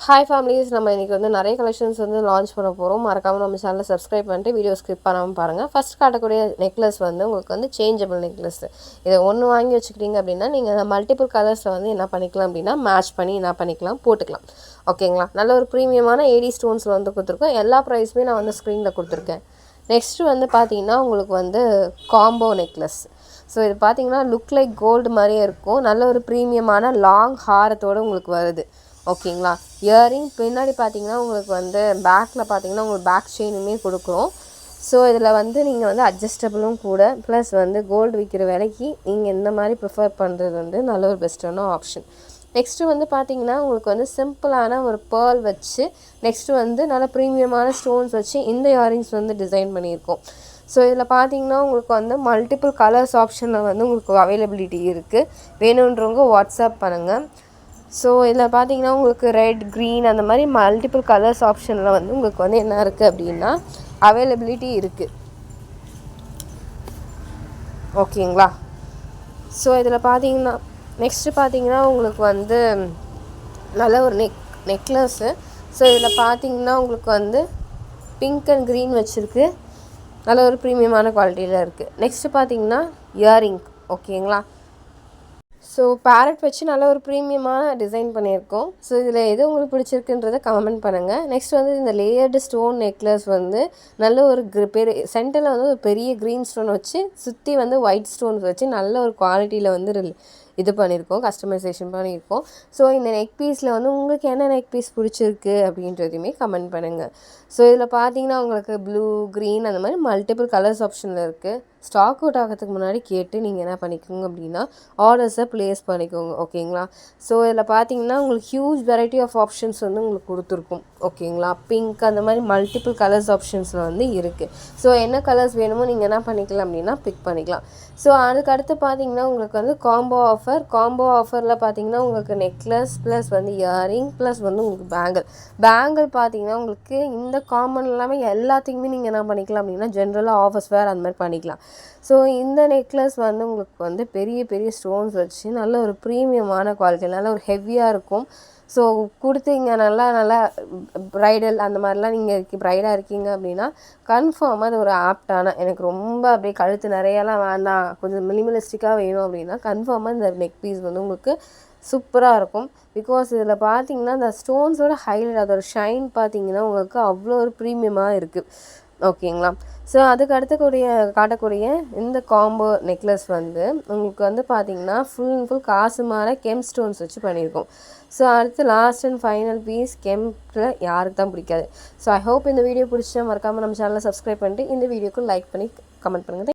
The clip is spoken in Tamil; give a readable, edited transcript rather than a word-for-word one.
ஹாய் ஃபேமிலிஸ், நம்ம இன்றைக்கி வந்து நிறைய கலெக்ஷன்ஸ் வந்து லான்ச் பண்ண போகிறோம். மறக்காமல் நம்ம சேனலை சப்ஸ்கிரைப் பண்ணிட்டு வீடியோ ஸ்கிப் பண்ணாமல் பாருங்கள். ஃபஸ்ட் காட்டக்கூடிய நெக்லஸ் வந்து உங்களுக்கு வந்து சேஞ்சபிள் நெக்லஸ். இதை ஒன்று வாங்கி வச்சுக்கிட்டீங்க அப்படின்னா நீங்கள் மல்டிபிள் கலர்ஸில் வந்து என்ன பண்ணிக்கலாம் அப்படின்னா மேட்ச் பண்ணி என்ன பண்ணிக்கலாம், போட்டுக்கலாம். ஓகேங்களா? நல்ல ஒரு ப்ரீமியமான ஏடி ஸ்டோன்ஸில் வந்து கொடுத்துருக்கோம். எல்லா ப்ரைஸுமே நான் வந்து ஸ்க்ரீனில் கொடுத்துருக்கேன். நெக்ஸ்ட்டு வந்து பார்த்தீங்கன்னா உங்களுக்கு வந்து காம்போ நெக்லஸ். ஸோ இது பார்த்தீங்கன்னா லுக் லைக் கோல்டு மாதிரியே இருக்கும். நல்ல ஒரு ப்ரீமியமான லாங் ஹாரத்தோடு உங்களுக்கு வருது. ஓகேங்களா? இயரிங் பின்னாடி பார்த்தீங்கன்னா உங்களுக்கு வந்து பேக்கில் பார்த்தீங்கன்னா உங்களுக்கு பேக் செயினுமே கொடுக்குறோம். ஸோ இதில் வந்து நீங்கள் வந்து அட்ஜஸ்டபிளும் கூட, ப்ளஸ் வந்து கோல்டு விற்கிற விலைக்கு நீங்கள் இந்த மாதிரி ப்ரிஃபர் பண்ணுறது வந்து நல்ல ஒரு பெஸ்ட்டான ஆப்ஷன். நெக்ஸ்ட்டு வந்து பார்த்தீங்கன்னா உங்களுக்கு வந்து சிம்பிளான ஒரு பேர்ல் வச்சு, நெக்ஸ்ட்டு வந்து நல்ல ப்ரீமியமான ஸ்டோன்ஸ் வச்சு இந்த இயரிங்ஸ் வந்து டிசைன் பண்ணியிருக்கோம். ஸோ இதில் பார்த்தீங்கன்னா உங்களுக்கு வந்து மல்டிபிள் கலர்ஸ் ஆப்ஷனில் வந்து உங்களுக்கு அவைலபிலிட்டி இருக்குது. வேணுன்றவங்க வாட்ஸ்அப் பண்ணுங்கள். ஸோ இதில் பார்த்தீங்கன்னா உங்களுக்கு ரெட், க்ரீன் அந்த மாதிரி மல்டிபிள் கலர்ஸ் ஆப்ஷனில் வந்து உங்களுக்கு வந்து என்ன இருக்குது அப்படின்னா அவைலபிலிட்டி இருக்குது. ஓகேங்களா? ஸோ இதில் பார்த்தீங்கன்னா நெக்ஸ்ட்டு பார்த்தீங்கன்னா உங்களுக்கு வந்து நல்ல ஒரு நெக்லஸ்ஸு. ஸோ இதில் பார்த்தீங்கன்னா உங்களுக்கு வந்து பிங்க் அண்ட் க்ரீன் வச்சுருக்கு. நல்ல ஒரு ப்ரீமியமான குவாலிட்டியில் இருக்குது. நெக்ஸ்ட்டு பார்த்தீங்கன்னா இயரிங். ஓகேங்களா? ஸோ பேரட் வச்சு நல்ல ஒரு ப்ரீமியமான டிசைன் பண்ணியிருக்கோம். ஸோ இதில் எது உங்களுக்கு பிடிச்சிருக்குன்றதை கமெண்ட் பண்ணுங்கள். நெக்ஸ்ட் வந்து இந்த லேயர்டு ஸ்டோன் நெக்லஸ் வந்து நல்ல ஒரு பெரிய சென்டரில் வந்து ஒரு பெரிய க்ரீன் ஸ்டோன் வச்சு சுற்றி வந்து ஒயிட் ஸ்டோன்ஸ் வச்சு நல்ல ஒரு குவாலிட்டியில் வந்து இது பண்ணியிருக்கோம், கஸ்டமைசேஷன் பண்ணியிருக்கோம். ஸோ இந்த நெக் பீஸில் வந்து உங்களுக்கு என்ன நெக் பீஸ் பிடிச்சிருக்கு அப்படின்றதையுமே கமெண்ட் பண்ணுங்கள். ஸோ இதில் பார்த்தீங்கன்னா உங்களுக்கு ப்ளூ, க்ரீன் அந்த மாதிரி மல்டிபிள் கலர்ஸ் ஆப்ஷனில் இருக்குது. ஸ்டாக் அவுட் ஆகிறதுக்கு முன்னாடி கேட்டு நீங்கள் என்ன பண்ணிக்கோங்க அப்படின்னா ஆர்டர்ஸை ப்ளேஸ் பண்ணிக்கோங்க. ஓகேங்களா? ஸோ இதில் பார்த்தீங்கன்னா உங்களுக்கு ஹியூஜ் வெரைட்டி ஆஃப் ஆப்ஷன்ஸ் வந்து உங்களுக்கு கொடுத்துருக்கும். ஓகேங்களா? பிங்க் அந்த மாதிரி மல்டிபிள் கலர்ஸ் ஆப்ஷன்ஸில் வந்து இருக்குது. ஸோ என்ன கலர்ஸ் வேணுமோ நீங்கள் என்ன பண்ணிக்கலாம் அப்படின்னா பிக் பண்ணிக்கலாம். ஸோ அதுக்கடுத்து பார்த்தீங்கன்னா உங்களுக்கு வந்து காம்போ ஆஃபரில் பார்த்தீங்கன்னா உங்களுக்கு நெக்லஸ் ப்ளஸ் வந்து இயரிங் ப்ளஸ் வந்து உங்களுக்கு பேங்கிள் பார்த்தீங்கன்னா உங்களுக்கு இந்த காமன் இல்லாமல் எல்லாத்துக்குமே நீங்கள் என்ன பண்ணிக்கலாம் அப்படின்னா ஜென்ரலாக ஆஃபர்ஸ் வேறு அந்த மாதிரி பண்ணிக்கலாம். ஸோ இந்த நெக்லஸ் வந்து உங்களுக்கு வந்து பெரிய பெரிய ஸ்டோன்ஸ் வச்சு நல்ல ஒரு ப்ரீமியமான குவாலிட்டி, நல்ல ஒரு ஹெவியாக இருக்கும். ஸோ கொடுத்தீங்க நல்லா ப்ரைடல் அந்த மாதிரிலாம் நீங்கள் ப்ரைடாக இருக்கீங்க அப்படின்னா கன்ஃபார்மாக அது ஒரு ஆப்டான, எனக்கு ரொம்ப அப்படியே கழுத்து நிறையலாம் வேண்டாம், கொஞ்சம் மினிமலிஸ்டிக்காக வேணும் அப்படின்னா கன்ஃபார்மாக இந்த நெக் பீஸ் வந்து உங்களுக்கு சூப்பராக இருக்கும். பிகாஸ் இதில் பார்த்தீங்கன்னா இந்த ஸ்டோன்ஸோட ஹைலைட், அதோட ஷைன் பார்த்தீங்கன்னா உங்களுக்கு அவ்வளோ ஒரு ப்ரீமியமாக இருக்குது. ஓகேங்களா? ஸோ அதுக்கு அடுத்தக்கூடிய காட்டக்கூடிய இந்த காம்போ நெக்லஸ் வந்து உங்களுக்கு வந்து பார்த்திங்கன்னா ஃபுல் அண்ட் ஃபுல் காசுமான கெம் ஸ்டோன்ஸ் வச்சு பண்ணியிருக்கோம். ஸோ அடுத்து லாஸ்ட் அண்ட் ஃபைனல் பீஸ் கெம்பில் யாருக்கு தான் பிடிக்காது. ஸோ ஐ ஹோப் இந்த வீடியோ பிடிச்சா மறக்காமல் நம்ம சேனலை சப்ஸ்கிரைப் பண்ணிட்டு இந்த வீடியோக்கு லைக் பண்ணி கமெண்ட் பண்ணுங்கள்.